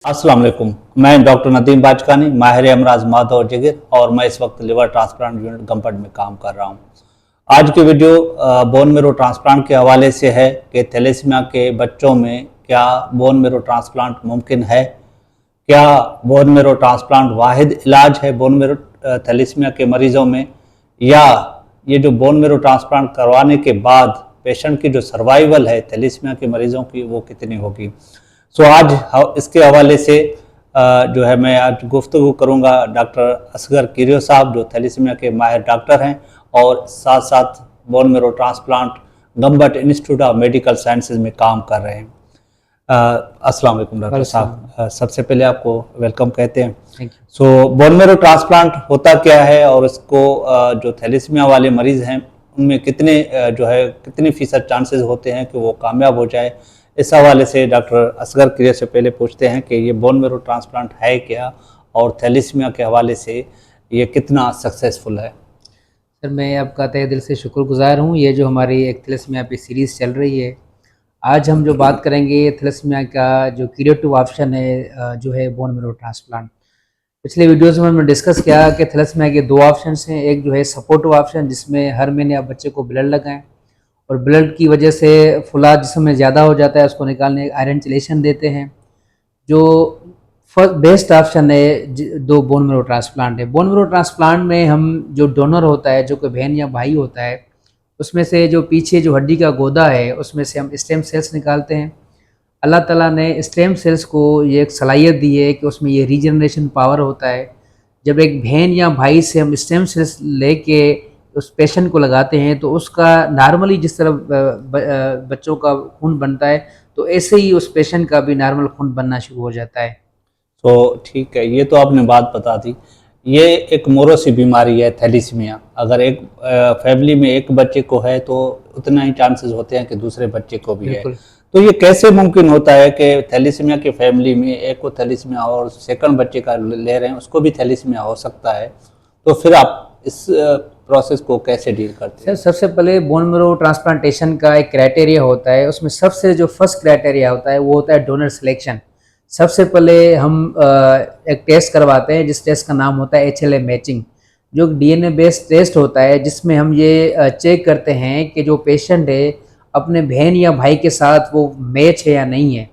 अस्सलाम वालेकुम। मैं डॉक्टर नदीम बाजकानी, माहिर अमराज मादा और जिगर, और मैं इस वक्त लिवर ट्रांसप्लांट यूनिट गंबट में काम कर रहा हूँ। आज की वीडियो बोन मेरो ट्रांसप्लांट के हवाले से है कि थैलेसीमिया के बच्चों में क्या बोन मेरो ट्रांसप्लांट मुमकिन है, क्या बोन मेरो ट्रांसप्लांट वाहिद इलाज है बोन मेरो थैलेसीमिया के मरीज़ों में, या ये जो बोन मेरो ट्रांसप्लांट करवाने के बाद पेशेंट की जो सर्वाइवल है थैलेसीमिया के मरीज़ों की वो कितनी होगी। सो आज इसके हवाले से जो है मैं आज गुफ्तगू करूंगा डॉक्टर असगर किरियो साहब, जो थैलेसीमिया के माहिर डॉक्टर हैं और साथ साथ bone marrow transplant Gambat institute of medical sciences में काम कर रहे हैं। अस्सलाम वालेकुम डॉक्टर साहब, सबसे पहले आपको वेलकम कहते हैं। सो बोन मेरो ट्रांसप्लांट होता क्या है और इसको जो थैलेसीमिया वाले मरीज़ हैं उनमें कितनी फीसद चांसेस होते हैं कि वो कामयाब हो जाए, इस हवाले से डॉक्टर असगर किरियो से पहले पूछते हैं कि ये बोन मेरो ट्रांसप्लांट है क्या और थैलेसीमिया के हवाले से ये कितना सक्सेसफुल है। सर, मैं आपका तहे दिल से शुक्रगुजार हूँ। ये जो हमारी एक थैलेसीमिया पे सीरीज़ चल रही है, आज हम जो बात करेंगे थैलेसीमिया का जो क्यूरेटिव ऑप्शन है जो है बोन मेरो ट्रांसप्लांट। पिछले वीडियोस में हमने डिस्कस किया कि थैलेसीमिया के दो ऑप्शंस हैं। एक जो है सपोर्टिव ऑप्शन, जिसमें हर महीने आप बच्चे को ब्लड लगाएं और ब्लड की वजह से फुला जिस्म में ज़्यादा हो जाता है उसको निकालने आयरन चिलेशन देते हैं। जो बेस्ट ऑप्शन है दो बोन मेरो ट्रांसप्लांट है। बोन मेरो ट्रांसप्लांट में हम जो डोनर होता है, जो कोई बहन या भाई होता है, उसमें से जो पीछे जो हड्डी का गोदा है उसमें से हम स्टेम सेल्स निकालते हैं। अल्लाह ताला ने स्टेम सेल्स को ये एक सलाहियत दी है कि उसमें ये रीजनरेशन पावर होता है। जब एक बहन या भाई से हम स्टेम सेल्स लेके उस पेशेंट को लगाते हैं तो उसका नॉर्मली जिस तरह बच्चों का खून बनता है तो ऐसे ही उस पेशेंट का भी नॉर्मल खून बनना शुरू हो जाता है। तो ठीक है, ये तो आपने बात बता दी। ये एक मोरोसी बीमारी है थैलेसीमिया। अगर एक फैमिली में एक बच्चे को है तो उतना ही चांसेस होते हैं कि दूसरे बच्चे को भी है। तो ये कैसे मुमकिन होता है कि थैलेसीमिया की फैमिली में एक को थैलेसीमिया और सेकंड बच्चे का ले रहे हैं उसको भी थैलेसीमिया हो सकता है, तो फिर आप इस प्रोसेस को कैसे डील करते हैं? सर, सबसे पहले बोन मेरो ट्रांसप्लांटेशन का एक क्राइटेरिया होता है। उसमें सबसे जो फर्स्ट क्राइटेरिया होता है वो होता है डोनर सिलेक्शन। सबसे पहले हम एक टेस्ट करवाते हैं जिस टेस्ट का नाम होता है HLA मैचिंग, जो DNA बेस्ड टेस्ट होता है, जिसमें हम ये चेक करते हैं कि जो पेशेंट है अपने बहन या भाई के साथ वो मैच है या नहीं है।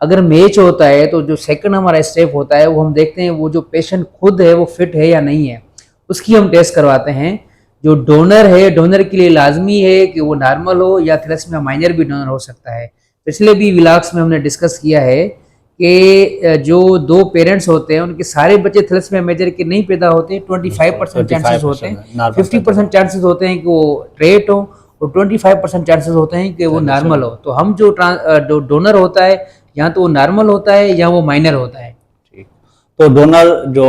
अगर मैच होता है तो जो सेकंड हमारा स्टेप होता है वो हम देखते हैं वो जो पेशेंट खुद है वो फिट है या नहीं है, उसकी हम टेस्ट करवाते हैं। जो डोनर है, डोनर के लिए लाजमी है कि वो नॉर्मल हो या थैलेसीमिया माइनर भी डोनर हो सकता है। पिछले भी व्लॉग्स में हमने डिस्कस किया है कि जो दो पेरेंट्स होते हैं उनके सारे बच्चे थैलेसीमिया मेजर के नहीं पैदा होते। 25% चांसेस होते हैं, 50% चांसेस होते हैं कि वो ट्रेट हो और 25% चांसेस होते हैं कि वो नॉर्मल हो। तो हम जो डोनर होता है या तो वो नॉर्मल होता है या वो माइनर होता है। तो डोनर जो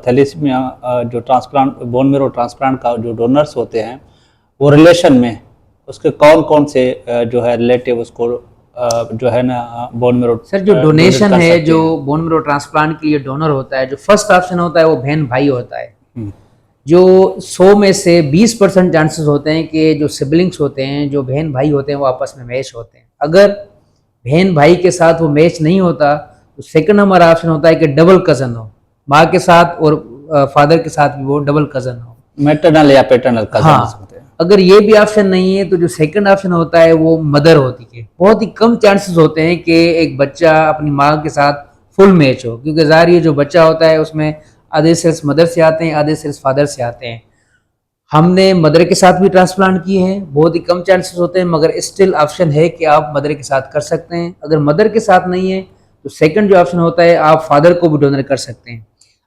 थैलेसीमिया जो ट्रांसप्लांट बोन मेरो ट्रांसप्लांट का जो डोनर्स होते हैं वो रिलेशन में उसके कौन कौन से जो है रिलेटिव उसको जो है ना बोन मेरो। सर, जो डोनेशन है जो बोन मेरो ट्रांसप्लांट के लिए डोनर होता है, जो फर्स्ट ऑप्शन होता है वो बहन भाई होता है। जो 100 में से 20% चांसेस होते हैं कि जो सिबलिंग्स होते हैं, जो बहन भाई होते हैं, वो आपस में मैच होते हैं। अगर बहन भाई के साथ वो मैच नहीं होता तो सेकंड हमारा ऑप्शन होता है कि डबल कजन हो, माँ के साथ और फादर के साथ भी वो डबल कजन हो, मैटरनल या पैटर्नल कजन हो सकते हैं। अगर ये भी ऑप्शन नहीं है तो जो सेकंड ऑप्शन होता है वो मदर होती है। बहुत ही कम चांसेस होते हैं कि एक बच्चा अपनी माँ के साथ फुल मैच हो, क्योंकि ज़ाहिर ये जो बच्चा होता है उसमें आधे सेल्स मदर से आते हैं, आधे सेल्स फादर से आते हैं। हमने मदर के साथ भी ट्रांसप्लांट किए हैं, बहुत ही कम चांसेस होते हैं, मगर स्टिल ऑप्शन है कि आप मदर के साथ कर सकते हैं। अगर मदर के साथ नहीं है तो सेकंड जो ऑप्शन होता है आप फादर को भी डोनर कर सकते हैं।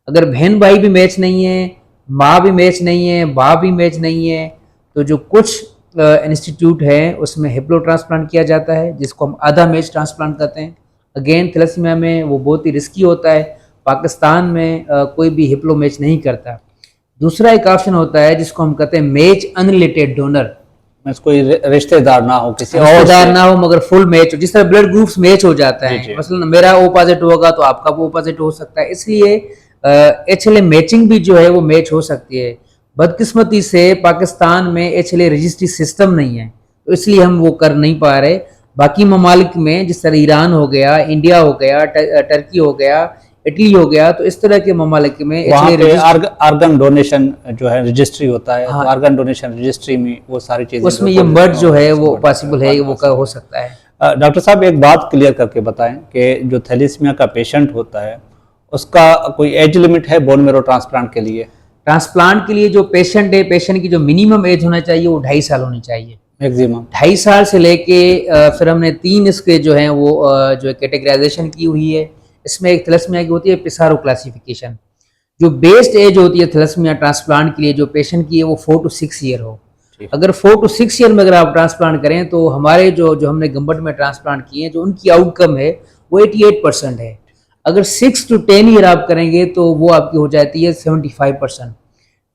अगर बहन भाई भी मैच नहीं है, माँ भी मैच नहीं है, बाप भी मैच नहीं है, तो जो कुछ इंस्टीट्यूट है उसमें हिप्लो ट्रांसप्लांट किया जाता है, जिसको हम आधा मैच ट्रांसप्लांट करते हैं। अगेन थैलेसीमिया में वो बहुत ही रिस्की होता है। पाकिस्तान में कोई भी हिप्लो मैच नहीं करता। दूसरा एक ऑप्शन होता है जिसको हम कहते हैं मैच अनरिलेटेड डोनर, कोई रिश्तेदार ना हो, किसी रिश्तेदार ना हो मगर फुल मैच हो। जिस तरह ब्लड ग्रुप्स मैच हो जाता है, मसलन मेरा O पॉजिटिव होगा तो आपका O पॉजिटिव हो सकता है, इसलिए HLA मैचिंग भी जो है वो मैच हो सकती है। बदकिस्मती से पाकिस्तान में HLA रजिस्ट्री सिस्टम नहीं है तो इसलिए हम वो कर नहीं पा रहे। बाकी ममालिक में जिस तरह ईरान हो गया, इंडिया हो गया, टर्की हो गया, इटली हो गया, तो इस तरह के ममालिक में वहाँ HLA पे आर्गन डोनेशन जो है रजिस्ट्री होता है, हाँ, तो आर्गन डोनेशन रजिस्ट्री में वो सारी चीजें उसमें ये मर्ज जो है वो पॉसिबल है, वो हो सकता है। डॉक्टर साहब एक बात क्लियर करके बताएं कि जो थैलेसीमिया का पेशेंट होता है उसका कोई एज लिमिट है बोन मेरो ट्रांसप्लांट के लिए? ट्रांसप्लांट के लिए जो पेशेंट है, पेशेंट की जो मिनिमम एज होना चाहिए वो 2.5 साल होनी चाहिए। मैक्सिमम 2.5 साल से लेके फिर हमने 3 इसके जो हैं वो जो कैटेगराइजेशन की हुई है। इसमें एक थैलेसीमिया की होती है पिसारो क्लासिफिकेशन। जो बेस्ड एज होती है थैलेसीमिया ट्रांसप्लांट के लिए जो पेशेंट की है वो 4 to 6 ईयर हो। अगर 4 to 6 ईयर में अगर आप ट्रांसप्लांट करें तो हमारे जो हमने गंबट में ट्रांसप्लांट किए हैं, जो उनकी आउटकम है वो 88% है। अगर 6 to 10 ईयर आप करेंगे तो वो आपकी हो जाती है 75%।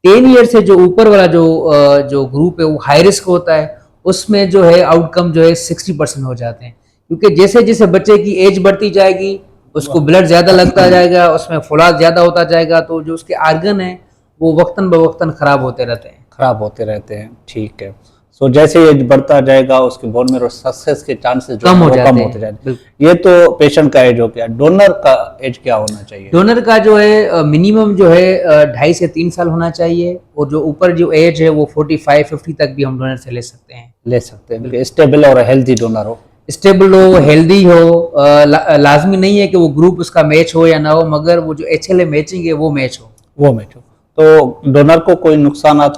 10 ईयर से जो ऊपर वाला जो ग्रुप है वो हाई रिस्क होता है, उसमें जो है आउटकम जो है 60% हो जाते हैं। क्योंकि जैसे जैसे बच्चे की एज बढ़ती जाएगी उसको ब्लड ज़्यादा लगता जाएगा, उसमें फुलाद ज़्यादा होता जाएगा, तो जो उसके आर्गन हैं वो वक्तन बवक्तन खराब होते रहते हैं। ठीक है। सो जैसे एज बढ़ता जाएगा उसके बोन मेरो सक्सेस के चांसेस जो कम हो वो जाते कम हैं। होते जाएंगे। ये तो पेशेंट का एज हो गया। डोनर का एज क्या होना चाहिए? डोनर का जो है मिनिमम जो है 2.5 से 3 साल होना चाहिए, और जो ऊपर जो एज है वो 45-50 तक भी हम डोनर से ले सकते हैं। स्टेबल और हेल्दी डोनर हो। स्टेबल हो, हेल्दी हो, लाजमी नहीं है कि वो ग्रुप उसका मैच हो या ना हो, मगर वो जो HLA मैचिंग है वो मैच हो। तो डोनर को कोई नुकसान?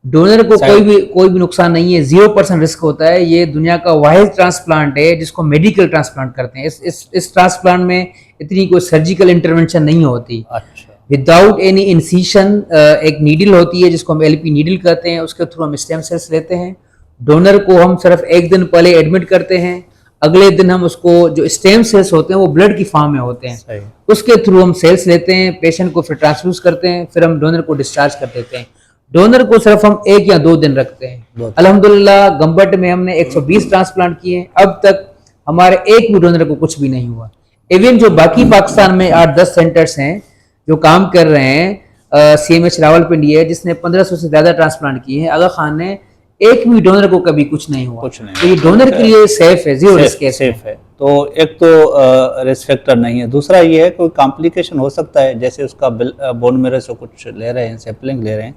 डोनर को कोई भी नुकसान नहीं है, 0% रिस्क होता है। ये दुनिया का वाहिद ट्रांसप्लांट है जिसको मेडिकल ट्रांसप्लांट करते हैं। इस ट्रांसप्लांट में इतनी कोई सर्जिकल इंटरवेंशन नहीं होती। अच्छा। विदाउट एनी इंसिशन एक नीडल होती है जिसको हम LP नीडल कहते हैं, उसके थ्रू हम स्टेम सेल्स लेते हैं। डोनर को हम सिर्फ एक दिन पहले एडमिट करते हैं, अगले दिन हम उसको जो स्टेम सेल्स होते हैं वो ब्लड की फॉर्म में होते हैं, उसके थ्रू हम सेल्स लेते हैं, पेशेंट को फिर ट्रांसफ्यूज करते हैं, फिर हम डोनर को डिस्चार्ज कर देते हैं। डोनर को सिर्फ हम 1 या 2 दिन रखते हैं। अल्हम्दुलिल्लाह गंबट में हमने 120 ट्रांसप्लांट किए, अब तक हमारे एक भी डोनर को कुछ भी नहीं हुआ। इवन जो बाकी पाकिस्तान में 8-10 सेंटर्स हैं जो काम कर रहे हैं, CMH रावलपिंडी है जिसने 1500 से ज्यादा ट्रांसप्लांट किए हैं, आगा खान ने एक भी डोनर को कभी कुछ नहीं हुआ। तो ये डोनर के लिए सेफ है, जीरो रिस्क है। तो एक तो रिस्क फैक्टर नहीं है, दूसरा ये है कोई कॉम्प्लिकेशन हो सकता है, जैसे उसका बोन मेरो से कुछ ले रहे हैं, सैंपलिंग ले रहे हैं,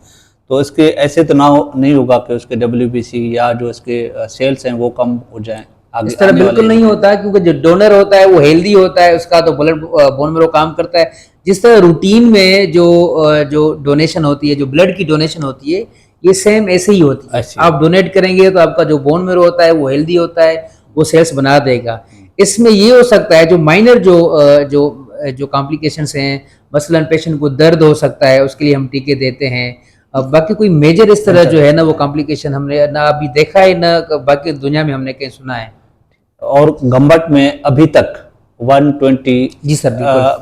तो इसके ऐसे तो नहीं होगा कि उसके WBC या जो इसके सेल्स हैं वो कम हो जाएं? इस तरह बिल्कुल नहीं होता, क्योंकि जो डोनर होता है वो हेल्दी होता है, उसका तो ब्लड बोन मेरो काम करता है। जिस तरह रूटीन में जो डोनेशन होती है, जो ब्लड की डोनेशन होती है, ये सेम ऐसे ही होती है। आप डोनेट करेंगे तो आपका जो बोन मेरो होता है वो हेल्दी होता है, वो सेल्स बना देगा। इसमें ये हो सकता है जो माइनर जो कॉम्प्लिकेशंस हैं, मसलन पेशेंट को दर्द हो सकता है, उसके लिए हम टीके देते हैं। अब बाकी कोई मेजर इस तरह जो है ना वो कॉम्प्लिकेशन हमने ना अभी देखा है, ना बाकी दुनिया में हमने कहीं सुना है। और गंबट में अभी तक 120 जी सर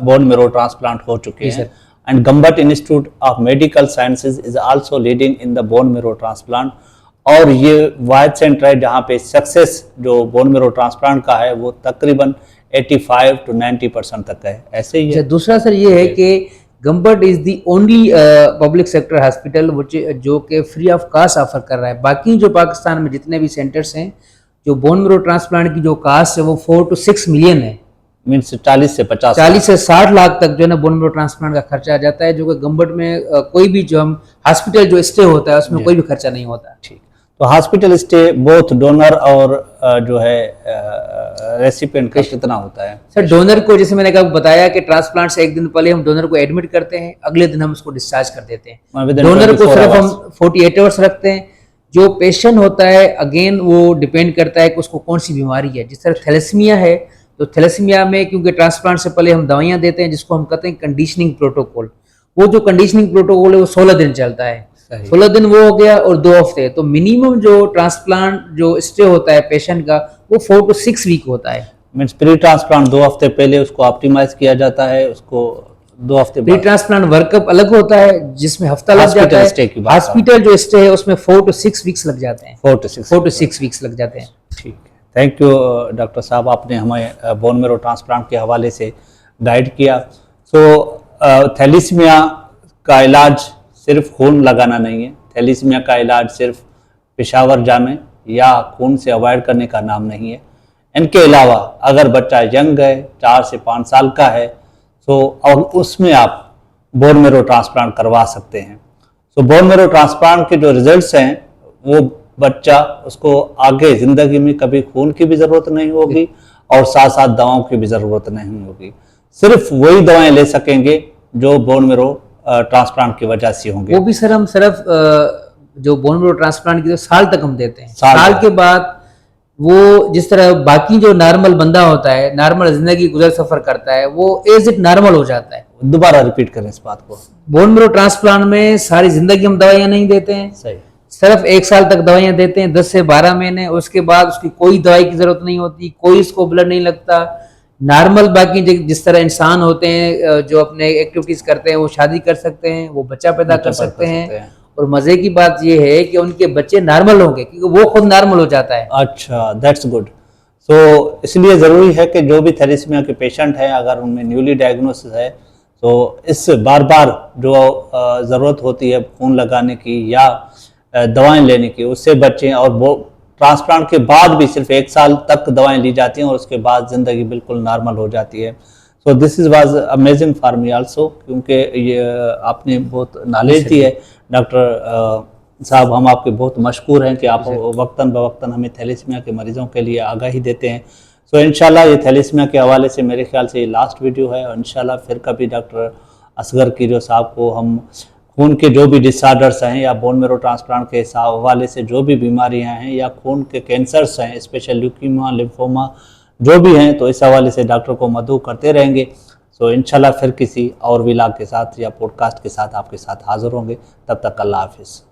बोन मेरो ट्रांसप्लांट हो चुके हैं, and Gambat institute of medical sciences is also leading in the bone marrow transplant. और ये वाहिद सेंटर है जहाँ पे सक्सेस जो बोन मेरो ट्रांसप्लांट का है वो तकरीबन 85 to 90% तक है। ऐसे ही है। दूसरा सर ये है कि Gambat is the only public sector hospital जो कि फ्री ऑफ कास्ट ऑफर कर रहा है। बाकी जो पाकिस्तान में जितने भी सेंटर्स हैं, जो बोन मेरो ट्रांसप्लांट की जो कास्ट है वो 4 to 6 मिलियन है, मीन्स 40 से 50 40 से 60 लाख तक जो है ना बोन मेरो ट्रांसप्लांट का खर्चा आ जाता है, जो कि गंबट में कोई भी जो हम हॉस्पिटल जो स्टे होता है उसमें कोई भी खर्चा नहीं होता। ठीक, तो हॉस्पिटल स्टे बोथ डोनर और जो है रेसिपिएंट का कितना होता है? सर डोनर को जैसे मैंने बताया कि ट्रांसप्लांट से एक दिन पहले हम डोनर को एडमिट करते हैं, अगले दिन हम उसको डिस्चार्ज कर देते हैं। डोनर को सिर्फ हम 48 आवर्स रखते हैं। जो पेशेंट होता है अगेन वो डिपेंड करता है कि उसको कौन सी बीमारी है। जिस तरह थैलेसीमिया है तो थैलेसीमिया में क्योंकि ट्रांसप्लांट से पहले हम दवाइयाँ देते हैं जिसको हम कहते हैं कंडीशनिंग प्रोटोकॉल। वो जो कंडीशनिंग प्रोटोकॉल है वो 16 दिन चलता है। 16 दिन वो हो गया और 2 हफ्ते, तो मिनिमम जो ट्रांसप्लांट जो स्टे होता है पेशेंट का वो 4 to 6 वीक होता है। मीन्स प्री ट्रांसप्लांट 2 हफ्ते पहले उसको ऑप्टिमाइज किया जाता है, उसको 2 हफ्ते प्री ट्रांसप्लांट वर्कअप अलग होता है जिसमें हफ्ता लग जाता है। हॉस्पिटल जो स्टे है उसमें 4 to 6 वीक्स लग जाते हैं। 4 to 6 वीक्स लग जाते हैं। ठीक है, थैंक यू डॉक्टर साहब, आपने हमें बोन मेरो ट्रांसप्लांट के हवाले से गाइड किया। सो थैलेसीमिया का इलाज सिर्फ खून लगाना नहीं है, थैलेसीमिया का इलाज सिर्फ पेशावर जाने या खून से अवॉइड करने का नाम नहीं है। इनके अलावा अगर बच्चा यंग है, 4 से 5 साल का है, तो और उसमें आप बोन मैरो ट्रांसप्लांट करवा सकते हैं। तो बोन मैरो ट्रांसप्लांट के जो रिजल्ट्स हैं, वो बच्चा उसको आगे ज़िंदगी में कभी खून की भी ज़रूरत नहीं होगी और साथ साथ दवाओं की भी ज़रूरत नहीं होगी। सिर्फ वही दवाएं ले सकेंगे जो बोन मैरो ट्रांसप्लांट की वजह से होंगे। वो भी सर हम सिर्फ जो बोन मैरो ट्रांसप्लांट की तो साल तक हम देते हैं। साल साल तक। के बाद वो जिस तरह बाकी जो नॉर्मल बंदा होता है, नॉर्मल जिंदगी गुजर सफर करता है, वो एज इट नॉर्मल हो जाता है। दोबारा रिपीट करें इस बात को। बोन मैरो ट्रांसप्लांट में सारी जिंदगी हम दवाइयां नहीं देते हैं, सही। सिर्फ 1 साल तक दवाइयां देते हैं, 10 से 12 महीने। उसके बाद उसकी कोई दवाई की जरूरत नहीं होती, कोई इसको ब्लड नहीं लगता। नॉर्मल बाकी जिस तरह इंसान होते हैं जो अपने एक्टिविटीज करते हैं, वो शादी कर सकते हैं, वो बच्चा पैदा कर सकते हैं। और मजे की बात ये है कि उनके बच्चे नॉर्मल होंगे क्योंकि वो खुद नॉर्मल हो जाता है। अच्छा, दैट्स गुड। तो इसलिए ज़रूरी है कि जो भी थैलेसीमिया के पेशेंट हैं, अगर उनमें न्यूली डायग्नोसिस है, तो इस बार बार जो ज़रूरत होती है खून लगाने की या दवाएं लेने की, उससे बचें। और वो ट्रांसप्लांट के बाद भी सिर्फ 1 साल तक दवाएं ली जाती हैं और उसके बाद ज़िंदगी बिल्कुल नॉर्मल हो जाती है। So this is was amazing for me also, क्योंकि ये आपने बहुत नॉलेज दी है डॉक्टर साहब। हम आपके बहुत मशकूर हैं कि आप वक्तन बवक्तन हमें थैलेसीमिया के मरीज़ों के लिए आगाही देते हैं। सो इंशाल्लाह ये थैलेसीमिया के हवाले से मेरे ख्याल से ये लास्ट वीडियो है, और इंशाल्लाह फिर कभी डॉक्टर असगर कीरो साहब को हम खून के जो भी डिसऑर्डर्स हैं या बोन मैरो ट्रांसप्लांट के हवाले से जो भी बीमारियां हैं या खून के कैंसर्स हैं, स्पेशल ल्यूकीमिया, लिम्फोमा जो भी हैं, तो इस हवाले से डॉक्टर को मदऊ करते रहेंगे। सो इंशाल्लाह फिर किसी और व्लॉग के साथ या पॉडकास्ट के साथ आपके साथ हाजिर होंगे। तब तक अल्लाह हाफिज़।